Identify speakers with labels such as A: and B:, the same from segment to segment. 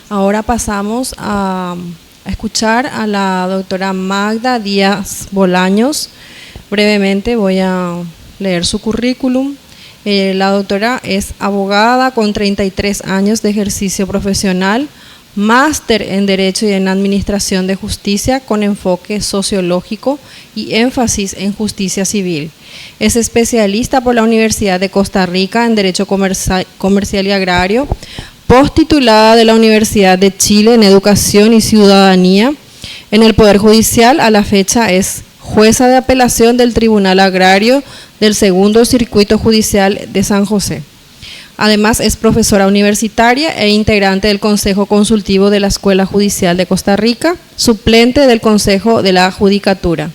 A: Ahora pasamos a escuchar a la doctora Magda Díaz Bolaños. Brevemente voy a leer su currículum. La doctora es abogada con 33 años de ejercicio profesional, máster en Derecho y en Administración de Justicia con enfoque sociológico y énfasis en justicia civil. Es especialista por la Universidad de Costa Rica en Derecho Comercial y Agrario, posttitulada de la Universidad de Chile en Educación y Ciudadanía. En el Poder Judicial, a la fecha, es jueza de apelación del Tribunal Agrario del Segundo Circuito Judicial de San José. Además, es profesora universitaria e integrante del Consejo Consultivo de la Escuela Judicial de Costa Rica, suplente del Consejo de la Judicatura.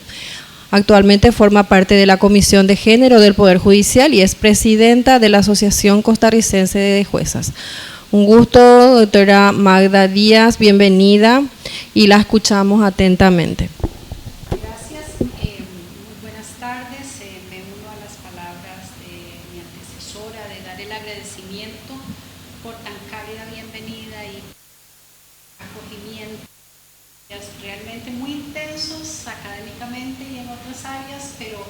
A: Actualmente forma parte de la Comisión de Género del Poder Judicial y es presidenta de la Asociación Costarricense de Juezas. Un gusto, doctora Magda Díaz, bienvenida y la escuchamos atentamente.
B: Gracias, muy buenas tardes. Me uno a las palabras de mi antecesora de dar el agradecimiento por tan cálida bienvenida y acogimiento. Realmente muy intensos académicamente y en otras áreas, pero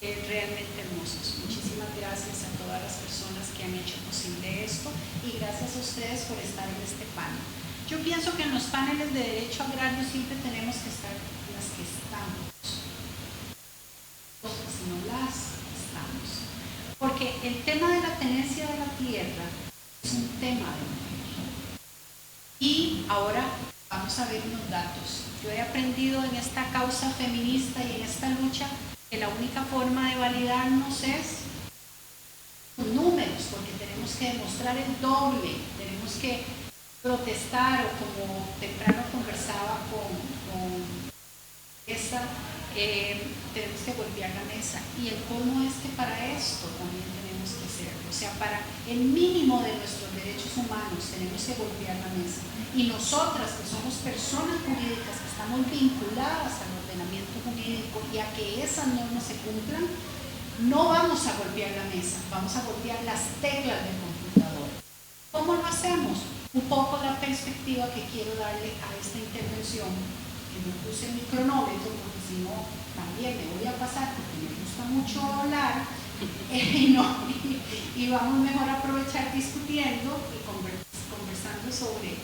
B: realmente hermosos. Muchísimas gracias a todas las personas que han hecho posible esto y gracias a ustedes por estar en este panel. Yo pienso que en los paneles de derecho agrario siempre tenemos que estar las que estamos, si no las estamos, porque el tema de la tenencia de la tierra es un tema de mujer. Y ahora vamos a ver unos datos. Yo he aprendido en esta causa feminista y en esta lucha que la única forma de validarnos es con números, porque tenemos que demostrar el doble, tenemos que protestar, o como temprano conversaba con esa, tenemos que golpear la mesa. Y el cómo es que para esto también tenemos que hacerlo. O sea, para el mínimo de nuestros derechos humanos tenemos que golpear la mesa. Y nosotras, que somos personas jurídicas, que estamos vinculadas al ordenamiento jurídico y a que esas normas se cumplan, no vamos a golpear la mesa, vamos a golpear las teclas del computador. ¿Cómo lo hacemos? Un poco la perspectiva que quiero darle a esta intervención, que me puse mi cronómetro, porque si no, también me voy a pasar, porque me gusta mucho hablar, y vamos mejor a aprovechar discutiendo y conversando sobre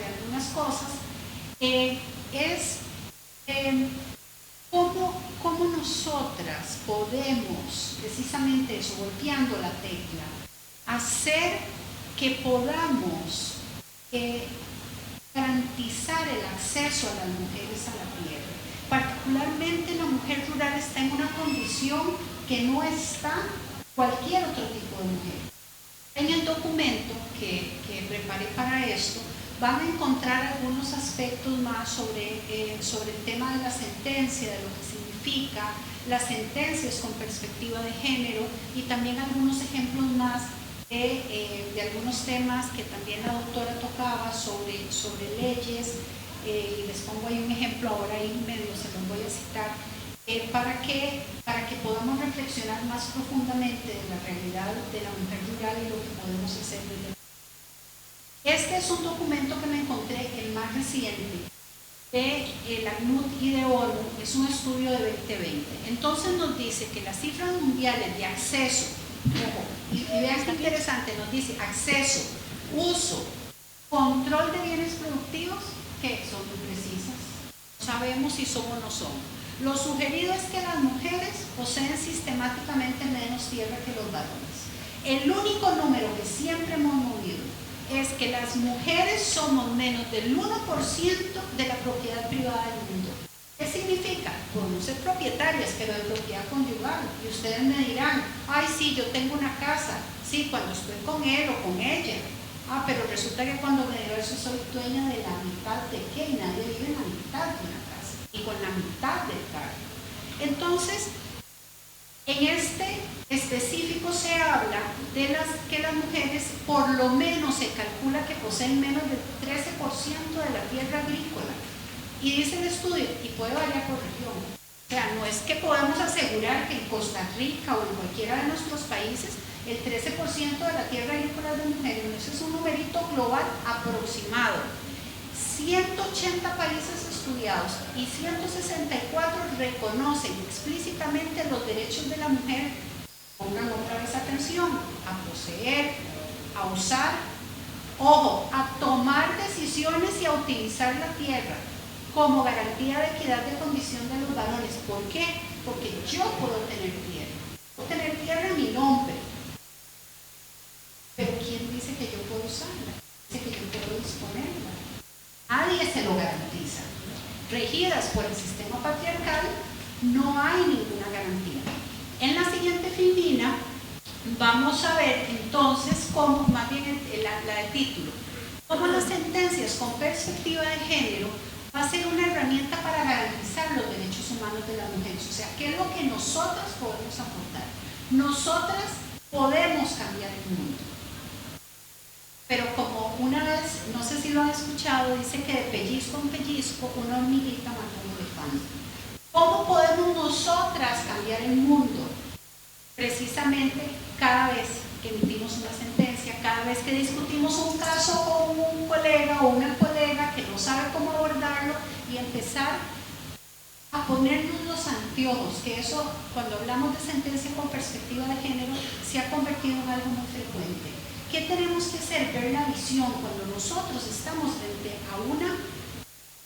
B: algunas cosas, cómo nosotras podemos, precisamente eso, golpeando la tecla, hacer que podamos garantizar el acceso a las mujeres a la tierra. Particularmente la mujer rural está en una condición que no está cualquier otro tipo de mujer. En el documento que preparé para esto, van a encontrar algunos aspectos más sobre el tema de la sentencia, de lo que significa las sentencias con perspectiva de género y también algunos ejemplos más de algunos temas que también la doctora tocaba sobre leyes, y les pongo ahí un ejemplo ahora ahí medio se los voy a citar, para que podamos reflexionar más profundamente de la realidad de la mujer rural y lo que podemos hacer desde. Este es un documento que me encontré, el más reciente, de la ACNUD y de ONU, es un estudio de 2020. Entonces nos dice que las cifras mundiales de acceso, ojo, y vean qué interesante, nos dice acceso, uso, control de bienes productivos, que son muy precisas, no sabemos si son o no son. Lo sugerido es que las mujeres poseen sistemáticamente menos tierra que los varones. El único número que siempre hemos movido es que las mujeres somos menos del 1% de la propiedad privada del mundo. ¿Qué significa? Podemos ser propietarias, pero de propiedad conyugal. Y ustedes me dirán, ay sí, yo tengo una casa, sí, cuando estoy con él o con ella. Ah, pero resulta que cuando me divorcio soy dueña de la mitad de qué, y nadie vive en la mitad de una casa, y con la mitad del carro. Entonces, en este específico se habla de que las mujeres por lo menos se calcula que poseen menos del 13% de la tierra agrícola. Y dice el estudio, y puede variar por región. O sea, no es que podamos asegurar que en Costa Rica o en cualquiera de nuestros países el 13% de la tierra agrícola rurales de mujeres, ese es un numerito global aproximado, 180 países estudiados y 164 reconocen explícitamente los derechos de la mujer, pongan otra vez atención, a poseer, a usar, ojo, a tomar decisiones y a utilizar la tierra como garantía de equidad de condición de los varones. ¿Por qué? Porque yo puedo tener tierra. Puedo tener tierra en mi nombre. Pero ¿quién dice que yo puedo usarla? Dice que yo puedo disponerla. Nadie se lo garantiza. Regidas por el sistema patriarcal, no hay ninguna garantía. En la siguiente filmina vamos a ver entonces cómo, más bien la de título, cómo las sentencias con perspectiva de género va a ser una herramienta para garantizar los derechos humanos de las mujeres. O sea, ¿qué es lo que nosotras podemos aportar? Nosotras podemos cambiar el mundo. Pero como una vez, no sé si lo han escuchado, dice que de pellizco en pellizco una hormiguita mata a un elefante. ¿Cómo podemos nosotras cambiar el mundo? Precisamente cada vez que emitimos una sentencia, cada vez que discutimos un caso con un colega o una colega que no sabe cómo abordarlo y empezar a ponernos los anteojos, que eso, cuando hablamos de sentencia con perspectiva de género, se ha convertido en algo muy frecuente. ¿Qué tenemos que hacer? Ver la visión. Cuando nosotros estamos frente a una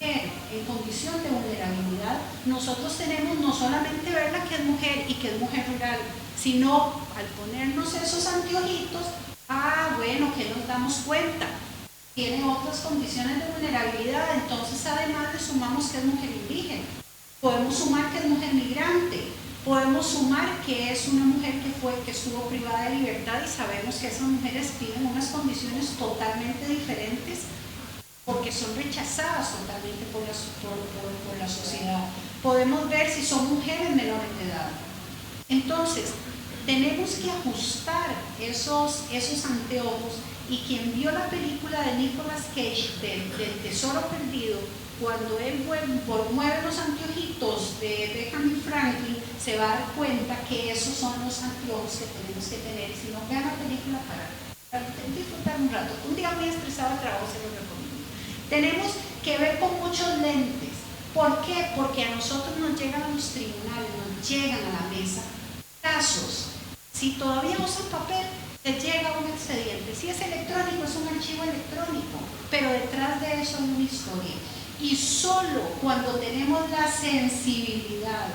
B: mujer en condición de vulnerabilidad, nosotros tenemos no solamente verla que es mujer y que es mujer rural, sino al ponernos esos anteojitos, bueno, que nos damos cuenta, tiene otras condiciones de vulnerabilidad, entonces además le sumamos que es mujer indígena, podemos sumar que es mujer migrante, podemos sumar que es una mujer que estuvo privada de libertad y sabemos que esas mujeres piden unas condiciones totalmente diferentes porque son rechazadas totalmente por la sociedad. Podemos ver si son mujeres menores de edad. Entonces, tenemos que ajustar esos anteojos, y quien vio la película de Nicolas Cage del Tesoro Perdido, cuando él mueve los anteojitos de Benjamin Franklin, se va a dar cuenta que esos son los anteojos que tenemos que tener. Y si no, vean la película para disfrutar un rato. Un día muy estresado de trabajo se lo recomiendo. Tenemos que ver con muchos lentes. ¿Por qué? Porque a nosotros nos llegan a los tribunales, nos llegan a la mesa casos. Si todavía usan papel, les llega un expediente. Si es electrónico, es un archivo electrónico, pero detrás de eso hay una historia. Y solo cuando tenemos la sensibilidad,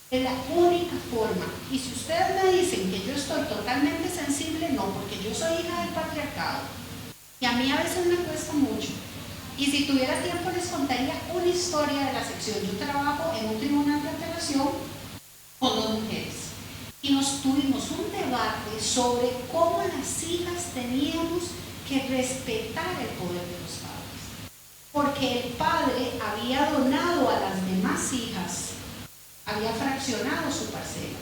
B: es la única forma. Y si ustedes me dicen que yo estoy totalmente sensible, no, porque yo soy hija del patriarcado. Y a mí a veces me cuesta mucho. Y si tuviera tiempo les contaría una historia de la sección. Yo trabajo en un tribunal de apelación con 2 mujeres. Y nos tuvimos un debate sobre cómo las hijas teníamos que respetar el poder de los padres. Porque el padre había donado a las demás hijas, había fraccionado su parcela.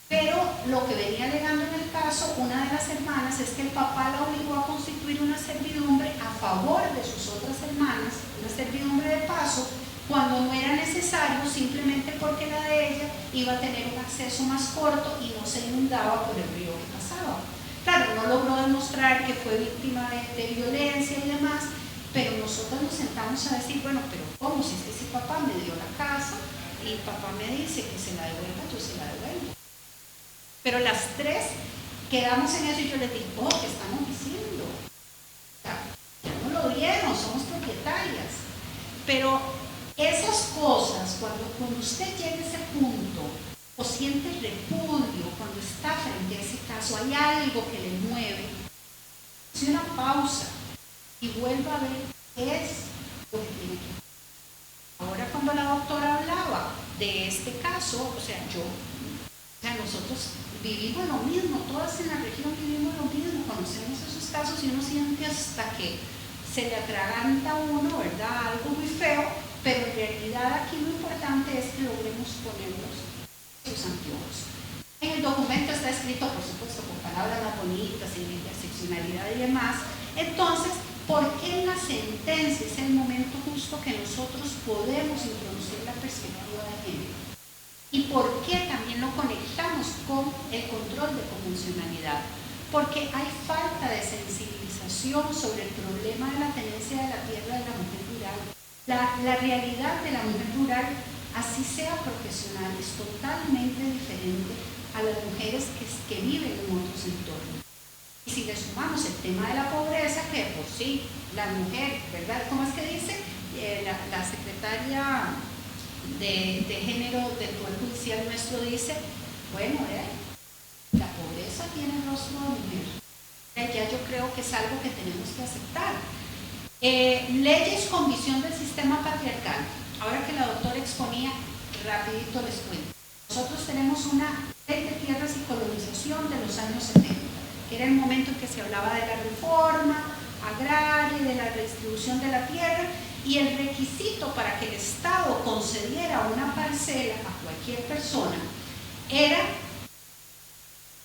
B: Pero lo que venía alegando en el caso, una de las hermanas, es que el papá la obligó a constituir una servidumbre a favor de sus otras hermanas, una servidumbre de paso, cuando no era necesario, simplemente porque la de ella iba a tener un acceso más corto y no se inundaba por el río que pasaba. Claro, no logró demostrar que fue víctima de violencia y demás, pero nosotros nos sentamos a decir, bueno, pero ¿cómo? Si es que si papá me dio la casa y papá me dice que se la devuelva, yo se la devuelvo. Pero las 3 quedamos en eso y yo les dije, ¿qué estamos diciendo? Ya no lo dieron, somos propietarias. Pero esas cosas, cuando usted llega a ese punto o siente repudio, cuando está frente a ese caso, hay algo que le mueve, hace una pausa y vuelva a ver qué es lo que tiene que hacer. Ahora cuando la doctora hablaba de este caso, nosotros vivimos lo mismo, todas en la región vivimos lo mismo, conocemos esos casos y uno siente hasta que se le atraganta a uno, ¿verdad? Algo muy feo, pero en realidad aquí lo importante es que logremos ponernos esos anteojos. En el documento está escrito, por supuesto, con palabras más bonitas, en interseccionalidad y demás. Entonces, ¿por qué en la sentencia es el momento justo que nosotros podemos introducir la perspectiva de género? ¿Y por qué también lo conectamos con el control de convencionalidad? porque hay falta de sensibilización sobre el problema de la tenencia de la tierra de la mujer rural. La realidad de la mujer rural, así sea profesional, es totalmente diferente a las mujeres que viven en otros entornos. Y si le sumamos el tema de la pobreza, que por sí, la mujer, ¿verdad? ¿Cómo es que dice? La secretaria de género del Poder Judicial nuestro dice, bueno, la pobreza tiene el rostro de mujer. Ya yo creo que es algo que tenemos que aceptar. Leyes con visión del sistema patriarcal. Ahora que la doctora exponía, rapidito les cuento. Nosotros tenemos una ley de tierras y colonización de los años 70, que era el momento en que se hablaba de la reforma agraria y de la redistribución de la tierra, y el requisito para que el Estado concediera una parcela a cualquier persona era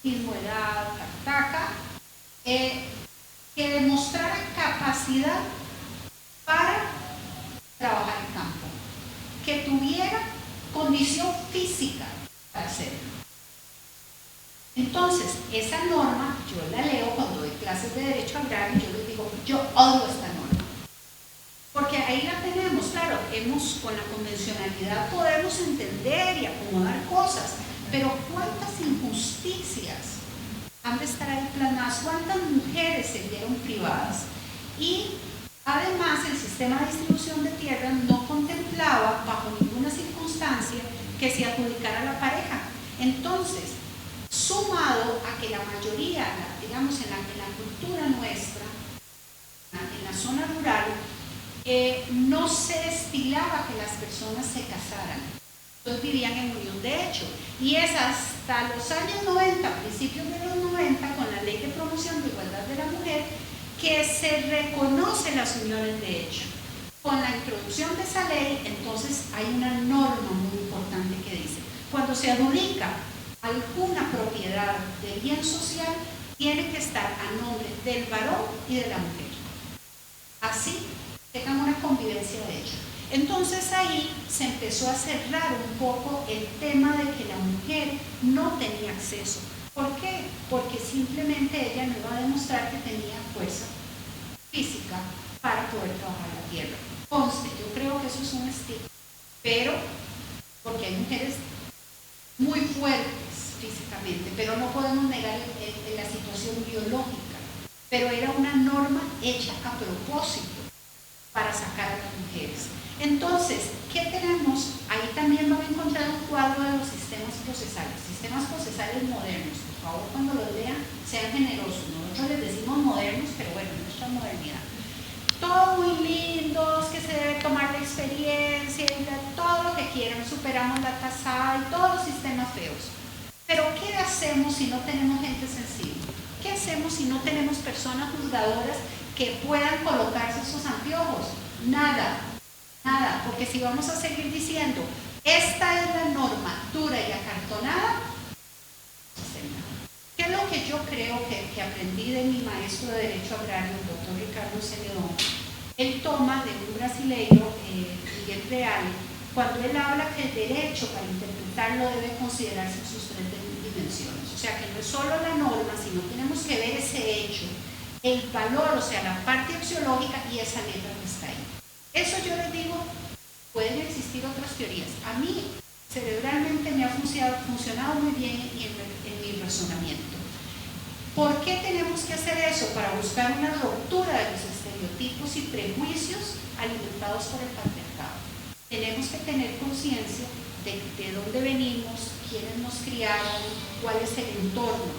B: mismo edad, taca, que demostrara capacidad para trabajar en campo, que tuviera condición física para hacerlo. Entonces, esa norma, yo la leo cuando doy clases de derecho agrario, yo les digo, yo odio esta norma. Porque ahí la tenemos, claro, con la convencionalidad podemos entender y acomodar cosas, pero ¿cuántas injusticias han de estar ahí plasmadas? ¿Cuántas mujeres se vieron privadas? Y además el sistema de distribución de tierras no contemplaba bajo ninguna circunstancia que se adjudicara a la pareja. Entonces, sumado a que la mayoría, digamos en la cultura nuestra, en la zona rural, no se estilaba que las personas se casaran. Entonces vivían en unión de hecho. Y es hasta los años 90, principios de los 90, con la Ley de Promoción de Igualdad de la Mujer, que se reconocen las uniones de hecho. Con la introducción de esa ley, entonces hay una norma muy importante que dice, cuando se adjudica alguna propiedad de bien social, tiene que estar a nombre del varón y de la mujer. Así tengan una convivencia de hecho. Entonces ahí se empezó a cerrar un poco el tema de que la mujer no tenía acceso. ¿Por qué? Porque simplemente ella no iba a demostrar que tenía fuerza física para poder trabajar la tierra. Conste, yo creo que eso es un estigma, pero porque hay mujeres muy fuertes físicamente, pero no podemos negar la situación biológica, pero era una norma hecha a propósito para sacar a las mujeres. Entonces, ¿qué tenemos? Ahí también van a encontrar un cuadro de los sistemas procesales modernos. Por favor, cuando los lean, sean generosos. Nosotros les decimos modernos, pero bueno, nuestra modernidad. Todo muy lindos, que se debe tomar la experiencia, y todo lo que quieran, superamos la tasa y todos los sistemas feos. Pero ¿qué hacemos si no tenemos gente sensible? ¿Qué hacemos si no tenemos personas juzgadoras que puedan colocarse esos anteojos? Nada, porque si vamos a seguir diciendo, esta es la norma dura y acartonada, ¿qué es lo que yo creo que aprendí de mi maestro de Derecho Agrario, el doctor Ricardo Celedón? Él toma de un brasileiro, Miguel Reale, cuando él habla que el derecho para interpretarlo debe considerarse en sus tres dimensiones. O sea, que no es solo la norma, sino tenemos que ver ese hecho, el valor, o sea, la parte axiológica y esa letra que está ahí. Eso yo les digo, pueden existir otras teorías. A mí, cerebralmente me ha funcionado muy bien en mi razonamiento. ¿Por qué tenemos que hacer eso? Para buscar una ruptura de los estereotipos y prejuicios alimentados por el patriarcado. Tenemos que tener conciencia de dónde venimos, quiénes nos criaron, cuál es el entorno.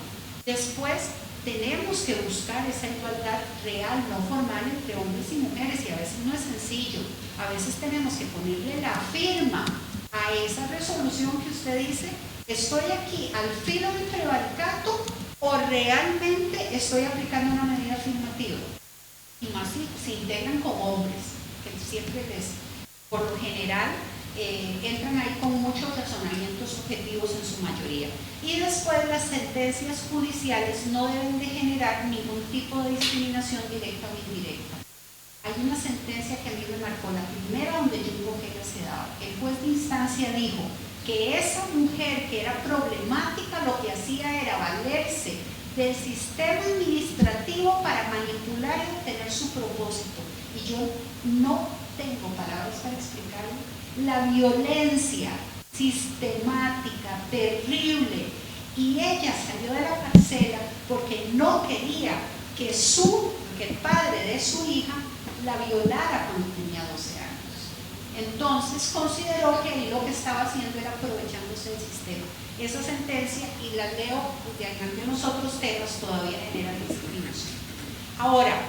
B: Después, tenemos que buscar esa igualdad real, no formal, entre hombres y mujeres, y a veces no es sencillo. A veces tenemos que ponerle la firma a esa resolución que usted dice, estoy aquí al filo del prevaricato o realmente estoy aplicando una medida afirmativa. Y más si se integran con hombres, que siempre por lo general, entran ahí con muchos razonamientos objetivos en su mayoría. Y después las sentencias judiciales no deben de generar ningún tipo de discriminación directa o indirecta. Hay una sentencia que a mí me marcó, la primera donde yo invoqué la sedada. El juez de instancia dijo que esa mujer que era problemática lo que hacía era valerse del sistema administrativo para manipular y obtener su propósito. Y yo no tengo palabras para explicarlo. La violencia sistemática, terrible. Y ella salió de la parcela porque no quería que el padre de su hija la violara cuando tenía 12 años. Entonces consideró que él lo que estaba haciendo era aprovechándose del sistema. Esa sentencia, y la leo de algunos otros temas, todavía genera discriminación. Ahora,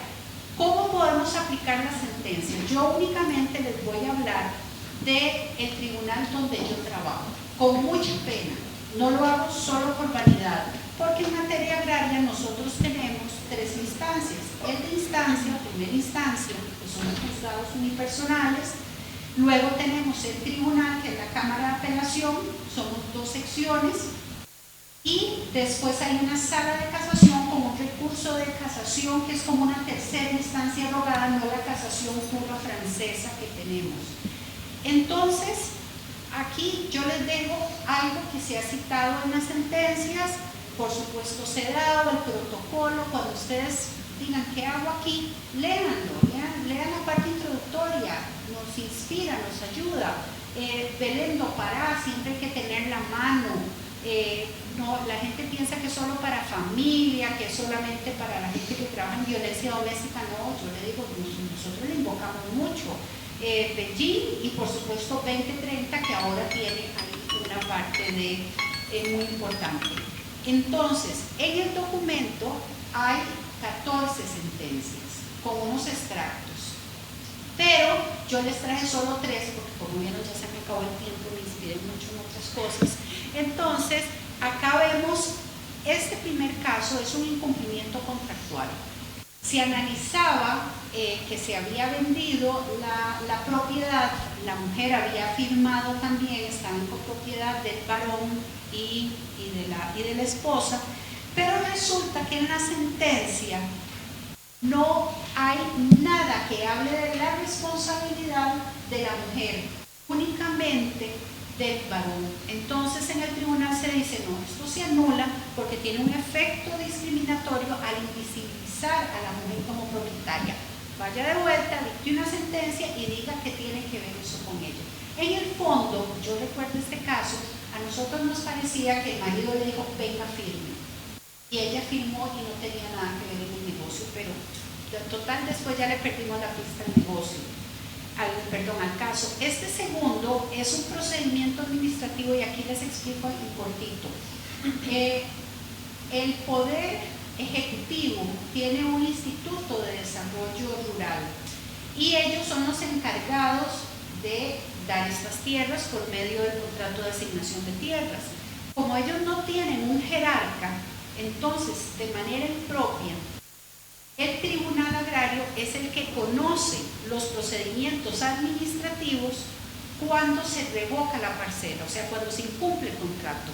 B: ¿cómo podemos aplicar la sentencia? Yo únicamente les voy a hablar del tribunal donde yo trabajo, con mucha pena. No lo hago solo por vanidad, porque en materia agraria nosotros tenemos 3 instancias. El de instancia, primera instancia, que son los juzgados unipersonales. Luego tenemos el tribunal, que es la Cámara de Apelación, somos 2 secciones. Y después hay una sala de casación con un recurso de casación, que es como una tercera instancia rogada, no la casación pura francesa que tenemos. Entonces, aquí yo les dejo algo que se ha citado en las sentencias, por supuesto sedado, el protocolo. Cuando ustedes digan qué hago aquí, léanlo, lean la parte introductoria, nos inspira, nos ayuda. Belén no para, siempre hay que tener la mano. No, la gente piensa que es solo para familia, que es solamente para la gente que trabaja en violencia doméstica. No, yo le digo, nosotros le invocamos mucho. Beijing y por supuesto 2030, que ahora tiene ahí una parte muy importante. Entonces, en el documento hay 14 sentencias con unos extractos, pero yo les traje solo 3 porque como vieron ya se me acabó el tiempo, me inspiré mucho en otras cosas. Entonces, acá vemos, este primer caso es un incumplimiento contractual. Se analizaba que se había vendido la propiedad, la mujer había firmado también, estaba en copropiedad del varón y de la esposa, pero resulta que en la sentencia no hay nada que hable de la responsabilidad de la mujer, únicamente del varón. Entonces en el tribunal se dice, no, esto se anula porque tiene un efecto discriminatorio al invisibilizar a la mujer como propietaria. Vaya de vuelta, dicte una sentencia y diga que tiene que ver eso con ella. En el fondo, yo recuerdo este caso, a nosotros nos parecía que el marido le dijo, venga, firme. Y ella firmó y no tenía nada que ver en el negocio, pero total después ya le perdimos la pista al negocio. Al caso. Este segundo es un procedimiento administrativo y aquí les explico en cortito. El Poder Ejecutivo tiene un instituto de desarrollo rural y ellos son los encargados de dar estas tierras por medio del contrato de asignación de tierras. Como ellos no tienen un jerarca, entonces de manera impropia, el Tribunal Agrario es el que conoce los procedimientos administrativos cuando se revoca la parcela, o sea, cuando se incumple el contrato,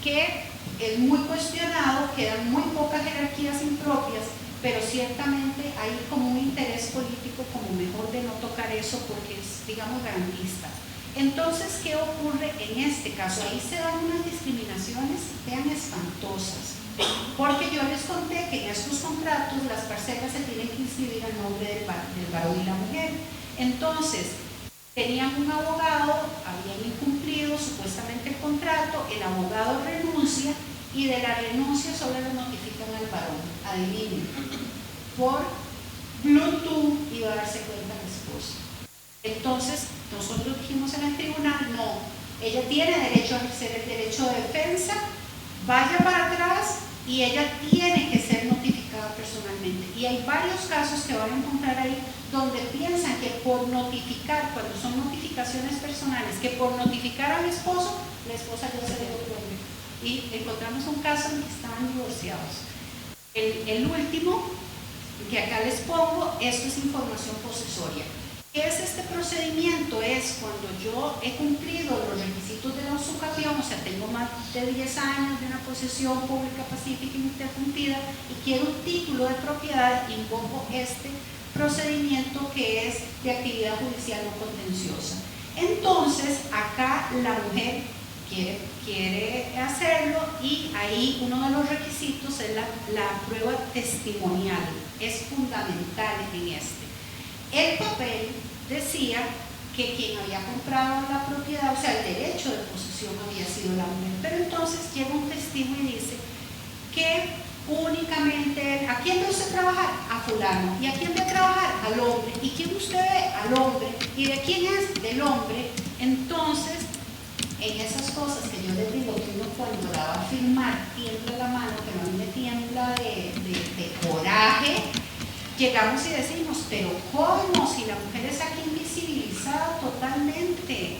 B: que es muy cuestionado, quedan muy pocas jerarquías impropias, pero ciertamente hay como un interés político como mejor de no tocar eso porque es, digamos, garantista. Entonces, ¿qué ocurre en este caso? Ahí se dan unas discriminaciones, vean, espantosas. Porque yo les conté que en estos contratos las parcelas se tienen que inscribir al nombre del varón y la mujer. Entonces, tenían un abogado, habían incumplido supuestamente el contrato, el abogado renuncia y de la renuncia solo le notifican al varón, adivinen, por Bluetooth iba a darse cuenta la esposa. Entonces, nosotros dijimos en el tribunal, no, ella tiene derecho a ejercer el derecho de defensa, vaya para atrás y ella tiene que ser notificada personalmente. Y hay varios casos que van a encontrar ahí donde piensan que por notificar, cuando son notificaciones personales, que por notificar al esposo, la esposa ya se dejó prender. Y encontramos un caso en que estaban divorciados. El último, que acá les pongo, esto es información posesoria. ¿Qué es este procedimiento? Es cuando yo he cumplido los requisitos de la usucapión, o sea, tengo más de 10 años de una posesión pública, pacífica y interrumpida y quiero un título de propiedad, invoco este procedimiento que es de actividad judicial no contenciosa. Entonces, acá la mujer quiere hacerlo, y ahí uno de los requisitos es la prueba testimonial, es fundamental en este. El papel decía que quien había comprado la propiedad, o sea, el derecho de posesión había sido la mujer, pero entonces llega un testigo y dice que únicamente, ¿a quién ve usted trabajar? A fulano. ¿Y a quién ve trabajar? Al hombre. ¿Y quién usted ve? Al hombre. ¿Y de quién es? Del hombre. Entonces, en esas cosas que yo les digo que uno cuando la va a firmar tiembla la mano, pero a mí me tiembla de coraje, llegamos y decimos, pero ¿cómo? Si la mujer es aquí invisibilizada totalmente.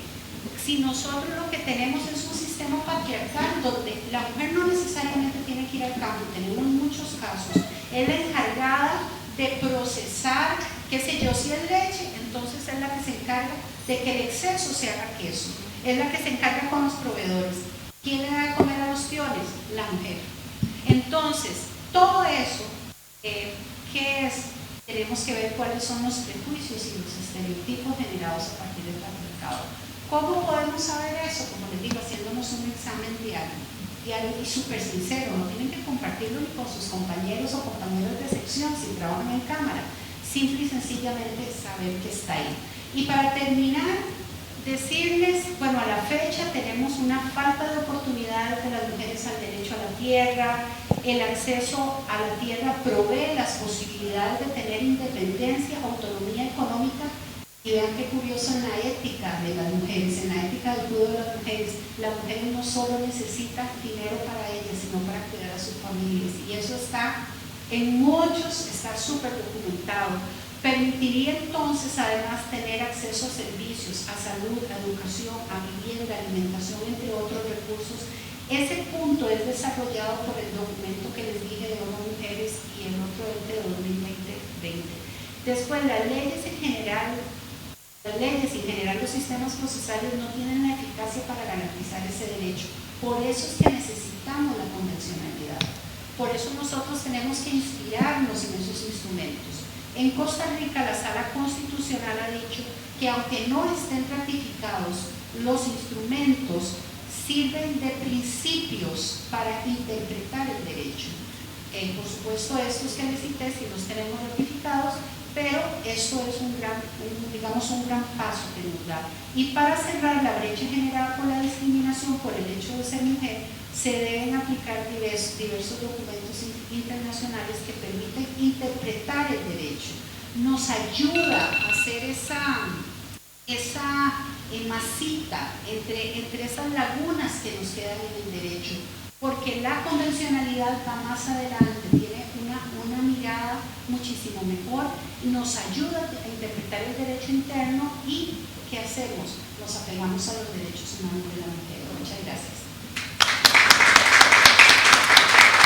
B: Si nosotros lo que tenemos es un sistema patriarcal donde la mujer no necesariamente tiene que ir al campo, tenemos muchos casos, es la encargada de procesar, qué sé yo, si es leche, entonces es la que se encarga de que el exceso se haga queso, es la que se encarga con los proveedores. ¿Quién le da de comer a los peones? La mujer. Entonces, todo eso, ¿qué es? Tenemos que ver cuáles son los prejuicios y los estereotipos generados a partir del patriarcado. ¿Cómo podemos saber eso? Como les digo, haciéndonos un examen diario y súper sincero. No tienen que compartirlo ni con sus compañeros o compañeros de sección si trabajan en cámara. Simple y sencillamente saber que está ahí. Y para terminar, decirles, bueno, a la fecha tenemos una falta de oportunidades de las mujeres al derecho a la tierra. El acceso a la tierra provee las posibilidades de tener independencia, autonomía económica. Y vean qué curioso, en la ética de las mujeres, en la ética del cuidado de las mujeres, la mujer no solo necesita dinero para ellas, sino para cuidar a sus familias. Y eso está en muchos, está súper documentado. Permitiría entonces además tener acceso a servicios, a salud, a educación, a vivienda, alimentación, entre otros recursos. Ese punto es desarrollado por el documento que les dije de ONU Mujeres y el otro de 2020. Después, las leyes en general los sistemas procesales no tienen la eficacia para garantizar ese derecho. Por eso es que necesitamos la convencionalidad. Por eso nosotros tenemos que inspirarnos en esos instrumentos. En Costa Rica, la Sala Constitucional ha dicho que aunque no estén ratificados, los instrumentos sirven de principios para interpretar el derecho. Por supuesto, estos que les cité sí los tenemos ratificados, pero esto es un gran paso que nos da. Y para cerrar la brecha generada por la discriminación por el hecho de ser mujer, se deben aplicar diversos documentos internacionales que permiten interpretar el derecho. Nos ayuda a hacer esa masita entre esas lagunas que nos quedan en el derecho, porque la convencionalidad va más adelante, tiene una mirada muchísimo mejor, nos ayuda a interpretar el derecho interno. ¿Y qué hacemos? Nos apegamos a los derechos humanos de la mujer. Muchas